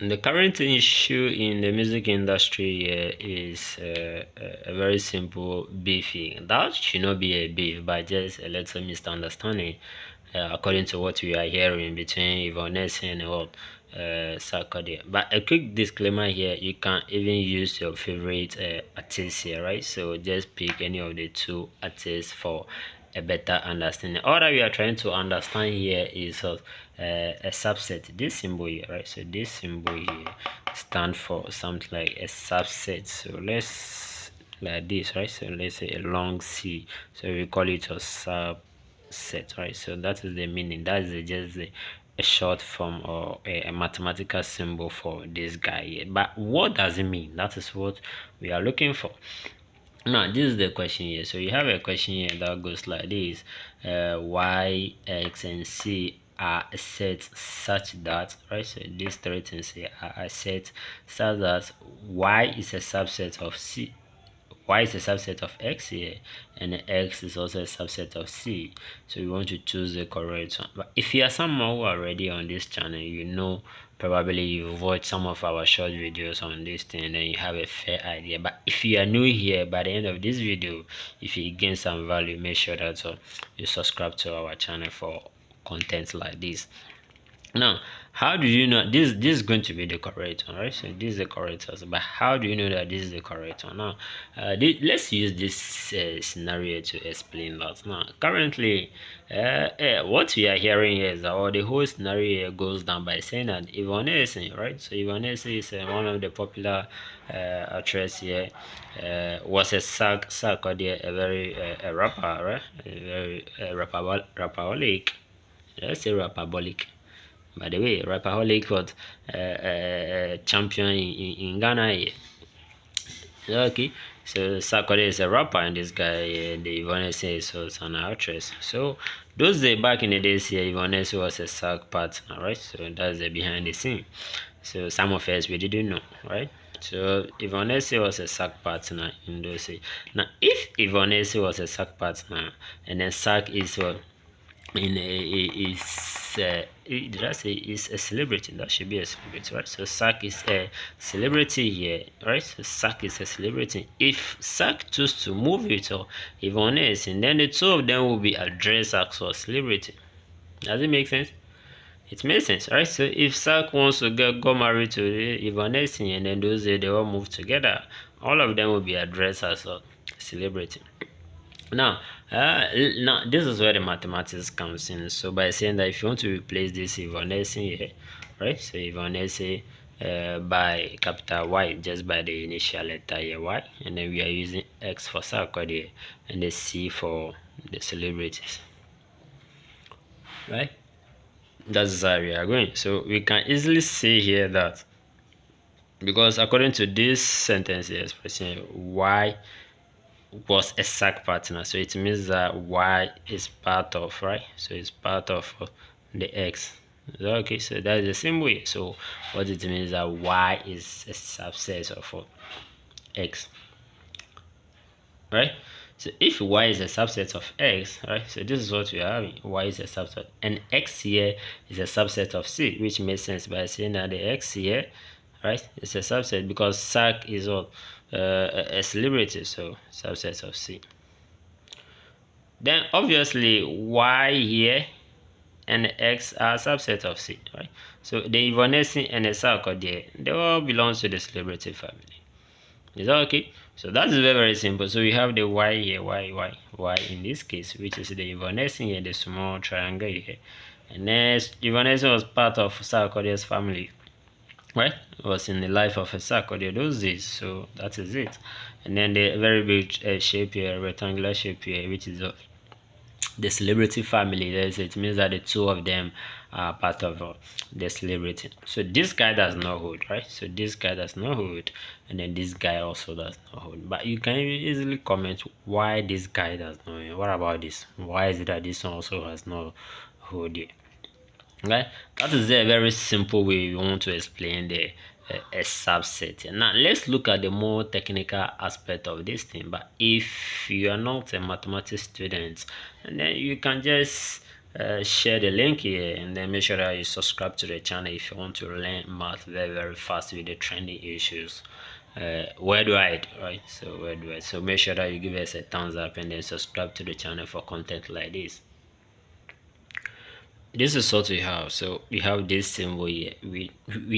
The current issue in the music industry here is a very simple beefing. That should not be a beef, but just a little misunderstanding, according to what we are hearing between Yvonne and what Sarkodie. But a quick disclaimer here: you can even use your favorite artist here, right? So just pick any of the two artists for a better understanding. All that we are trying to understand here is a subset. This symbol here, right? So this symbol here stand for something like a subset. So let's like this, right? So let's say a long C. So we call it a subset, right? So that is the meaning. That is just a short form or a mathematical symbol for this guy here. But what does it mean? That is what we are looking for. Now this is the question here. So you have a question here that goes like this: y, x, and c are a set such that, right? So these three things here are a set such that y is a subset of c, y is a subset of x here, and x is also a subset of c. So you want to choose the correct one. But if you are someone who are already on this channel, you know, probably you've watched some of our short videos on this thing, and then you have a fair idea. But if you are new here, by the end of this video, if you gain some value, make sure that you subscribe to our channel for content like this. Now, how do you know this is going to be the correct one, right? So this is the correct answer, but how do you know that this is the correct one? Now, let's use this scenario to explain that. Now, currently, what we are hearing here is that the whole scenario here goes down by saying that Yvonne, right? So Yvonne is one of the popular actress here, was a Sarkodie, a very a rapper, right? A very rapperholic. Let's say rapperholic. By the way, Rapperholic was champion in Ghana here. Okay, so Sarkodie is a rapper, and this guy, the Yvonne was an actress. So those days back in the days here, Yvonne was a SAG partner, right? So that's the behind the scene. So some of us we didn't know, right? So Yvonne was a SAG partner in those days. Now, if Yvonne was a SAG partner, and then SAG is what did I say is a celebrity? That should be a celebrity, right? So Sak is a celebrity here, right? So Sak is a celebrity. If Sak choose to move it or Yvonne is, and then the two of them will be addressed as a celebrity. Does it make sense? It makes sense, right? So if Sak wants to go married to Yvonne, and then those they all move together, all of them will be addressed as a celebrity. Now this is where the mathematics comes in. So by saying that if you want to replace this Yvonne here, right? So Yvonne by capital Y, just by the initial letter here, Y, and then we are using X for Sarkodie and the C for the celebrities, right? That's how we are going. So we can easily see here that, because according to this sentence expression, Y was a SAG partner, so it means that Y is part of, right? So it's part of the X. Okay, so that is the same way. So what it means that Y is a subset of X, right? So if Y is a subset of X, right? So this is what we are having. Y is a subset, and X here is a subset of C, which makes sense by saying that the X here, right, is a subset because SAG is what a celebrity, so subset of C. Then obviously Y here and X are subset of C, right? So the Yvonne and the Sarkodie, they all belong to the celebrity family. Is that okay? So that is very, very simple. So we have the Y here, Y in this case, which is the Yvonne here, the small triangle here. And then Yvonne was part of Sarkodie's family, right? It was in the life of a Sarkodie those days, so that is it. And then the very big shape here, rectangular shape here, which is the celebrity family. It means that the two of them are part of the celebrity. So this guy does not hold, right? So this guy does not hold, and then this guy also does not hold. But you can easily comment why this guy does not hold. What about this? Why is it that this one also has not hold here? Right, that is a very simple way we want to explain the a subset. Now let's look at the more technical aspect of this thing. But if you are not a mathematics student, and then you can just share the link here, and then make sure that you subscribe to the channel if you want to learn math very fast with the trending issues worldwide, right? So worldwide. So make sure that you give us a thumbs up and then subscribe to the channel for content like this. This is what we have. So we have this symbol here. We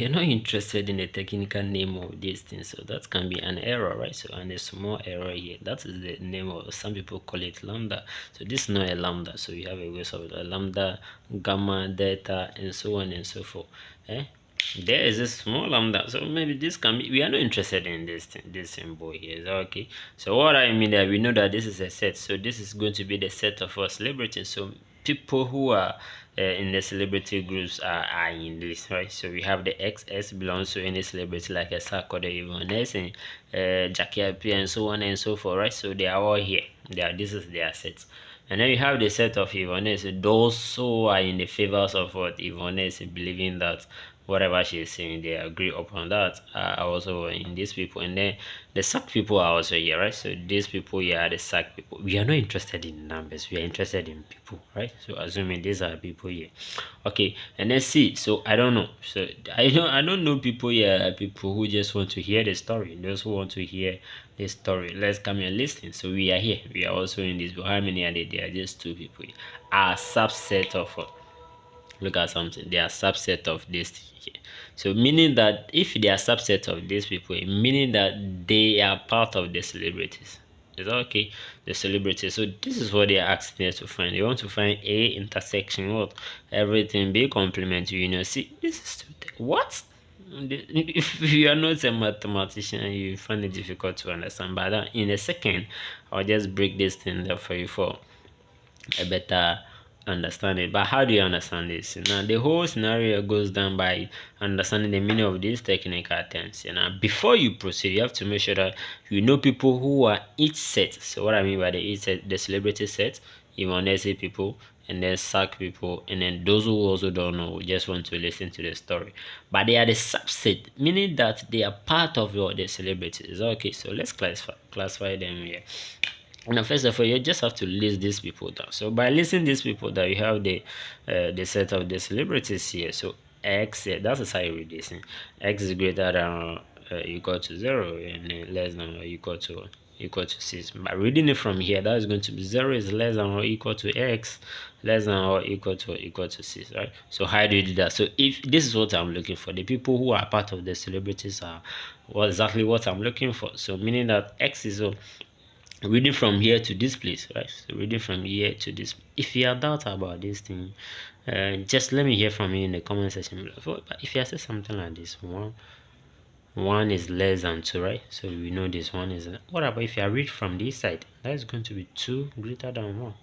are not interested in the technical name of this thing, so that can be an error, right? So, and a small error here, that is the name of, some people call it lambda. So this is not a lambda, so we have a way of a lambda, gamma, delta, and so on and so forth. There is a small lambda, so maybe this can be, we are not interested in this thing, this symbol here. Is that okay? So what I mean that we know that this is a set, so this is going to be the set of our celebrities. So people who are in the celebrity groups are in this, right? So we have the XS belongs to any celebrity like a Sarkodie, Yvonne, and Jackie P, and so on and so forth, right? So they are all here. This is their set. And then you have the set of Yvonne, those who are in the favors of what Yvonne is, believing that whatever she is saying, they agree upon that, are also in these people. And then the SAC people are also here, right? So these people here are the SAC people. We are not interested in numbers, we are interested in people, right? So assuming these are people here, okay. And then C, so I don't know, so I don't know people here, people who just want to hear the story, those who want to hear the story. Let's come and listen. So we are here, we are also in this, but how many are they? There are just two people here. A subset of look at something, they are subset of this here. So meaning that if they are subset of these people, meaning that they are part of the celebrities. Is that okay? The celebrities. So this is what they are asking us to find. They want to find A intersection what? Everything, B complement union. See, this is what? If you are not a mathematician, you find it difficult to understand. But in a second, I'll just break this thing there for you for a better understand it. But how do you understand this? Now the whole scenario goes down by understanding the meaning of these technical terms. Before you proceed, you have to make sure that you know people who are each set. So what I mean by the each set, the celebrity set, Yvonne people, and then SAC people, and then those who also don't know, just want to listen to the story, but they are the subset, meaning that they are part of the celebrities. Okay, so let's classify them here. Now, first of all, you just have to list these people down. So by listing these people down, you have the set of the celebrities here. So X, yeah, that's how you read this. X is greater than equal to 0, and less than or equal to 6. By reading it from here, that is going to be 0 is less than or equal to X, less than or equal to 6, right? So how do you do that? So if this is what I'm looking for, the people who are part of the celebrities are exactly what I'm looking for. So meaning that X is reading from here to this place, right? So reading from here to this. If you have doubt about this thing, just let me hear from you in the comment section below. But if you say something like this, one is less than 2, right? So we know this one is. What about if I read from this side? That is going to be 2 greater than 1.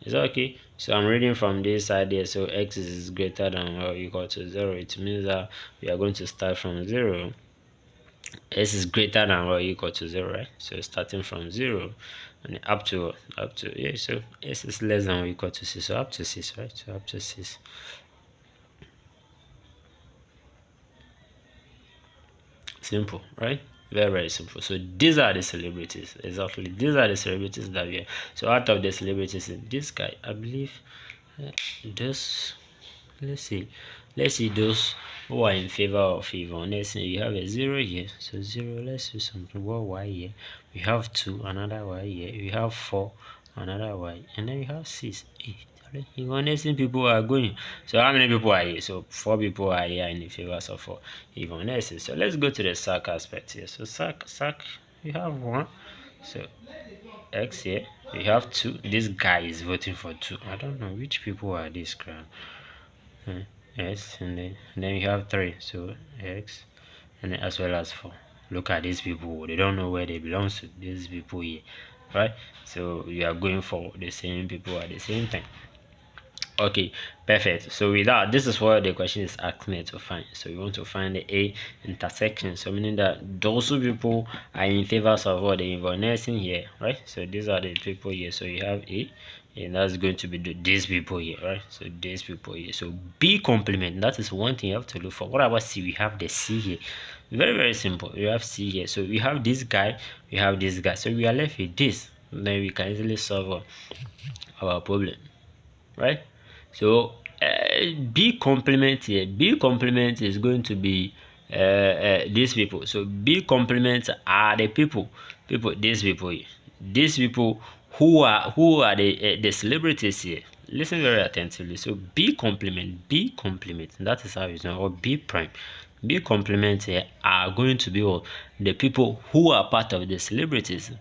Is that okay? So I'm reading from this side here. So X is greater than or equal to 0. It means that we are going to start from 0. S is greater than or equal to 0, right? So starting from 0 and up to yeah, so S is less than or equal to 6, so up to 6, right? So up to 6. Simple, right? Very simple. So these are the celebrities. Exactly, these are the celebrities that we are. So out of the celebrities, this guy, I believe this, let's see those who are in favor of Yvonne. Let's say you have a 0 here, so 0. Let's do something. What Y here? We have 2, another Y here. We have 4, another Y, and then we have 6. Yvonne people are going. So how many people are here? So 4 people are here in the favors of Yvonne. So let's go to the SAC aspect here. So SAC, we have 1. So X here, we have 2. This guy is voting for 2. I don't know which people are this crowd. Yes, and then we have 3, so X, and then as well as 4. Look at these people, they don't know where they belong to, these people here, right? So we are going for the same people at the same time. Okay, perfect. So with that, this is what the question is asking me to find. So we want to find the A intersection, so meaning that those people are in favor of what the Yvonne here, right? So these are the people here. So you have A, and that's going to be these people here, right? So these people here. So B complement, that is one thing you have to look for. What about C? We have the C here. Very simple. We have C here. So we have this guy, we have this guy. So we are left with this. Then we can easily solve our problem. right? So B complement here, B complement is going to be these people. So B complement are the people these people here. These people who are the celebrities here. Listen very attentively. So B complement, that is how it's known, or B prime. B complement here are going to be all the people who are part of the celebrities,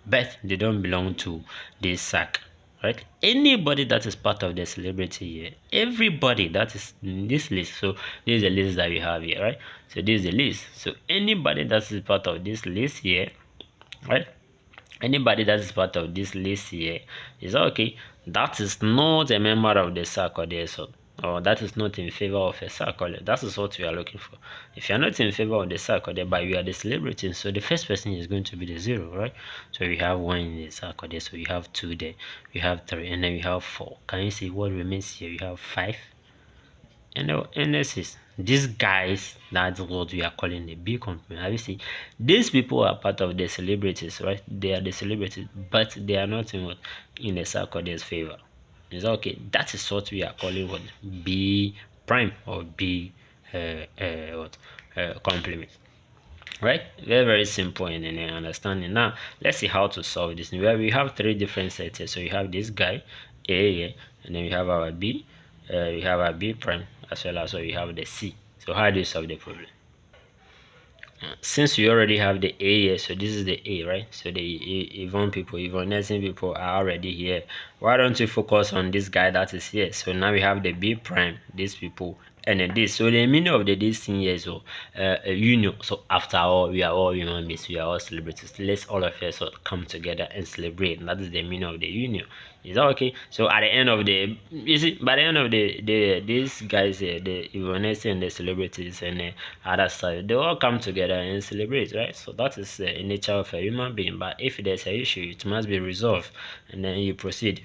but they don't belong to this sack, right? Anybody that is part of the celebrity here, everybody that is in this list. So this is the list that we have here, right? So this is the list. So anybody that is part of this list here, right? Anybody that is part of this list here is okay. That is not a member of the Sarkodie, or that is not in favor of a Sarkodie. That is what we are looking for. If you are not in favor of the Sarkodie, but you are the celebrity, so the first person is going to be the 0, right? So we have 1 in the Sarkodie, so we have 2 there, we have 3, and then we have 4. Can you see what remains here? We have 5. And this is these guys, that's what we are calling the B complement. Have you seen? These people are part of the celebrities, right? They are the celebrities, but they are not in what, in the Sarkodie's favor. Is that okay? That is what we are calling what, B prime, or B complement. Right? Very simple in understanding. Now let's see how to solve this. Where we have 3 different sets here. So you have this guy A here, and then we have our B, we have our B prime, as well as we have the C. So how do you solve the problem? Since we already have the A here, so this is the A, right? So the Yvonne people, Yvonne people are already here. Why don't you focus on this guy that is here? So now we have the B prime, these people, and then this. So the meaning of this thing here is a union. So after all, we are all human beings, we are all celebrities. Let's all of us come together and celebrate. And that is the meaning of the union. Is that okay? So at the end of the, you see, by the end of these guys here, the Yvonne and the celebrities and other stuff, they all come together and celebrate, right? So that is the nature of a human being. But if there's an issue, it must be resolved, and then you proceed,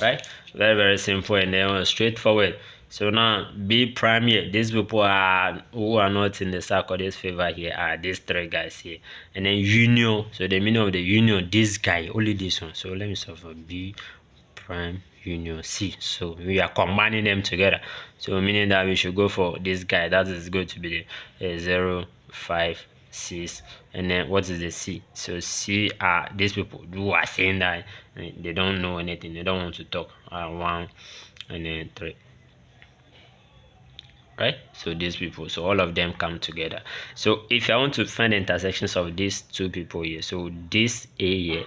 right? Very simple and then straightforward. So now B prime here, these people are who are not in the Sarkodie's favor here are these 3 guys here, and then union. So the meaning of the union, this guy, only this one. So let me solve for B prime union C. So we are combining them together, so meaning that we should go for this guy. That is going to be the 0, 5, 6, and then what is the C? So C are these people who are saying that they don't know anything, they don't want to talk. 1 and then 3, right? So these people, so all of them come together. So if I want to find the intersections of these 2 people here, so this A here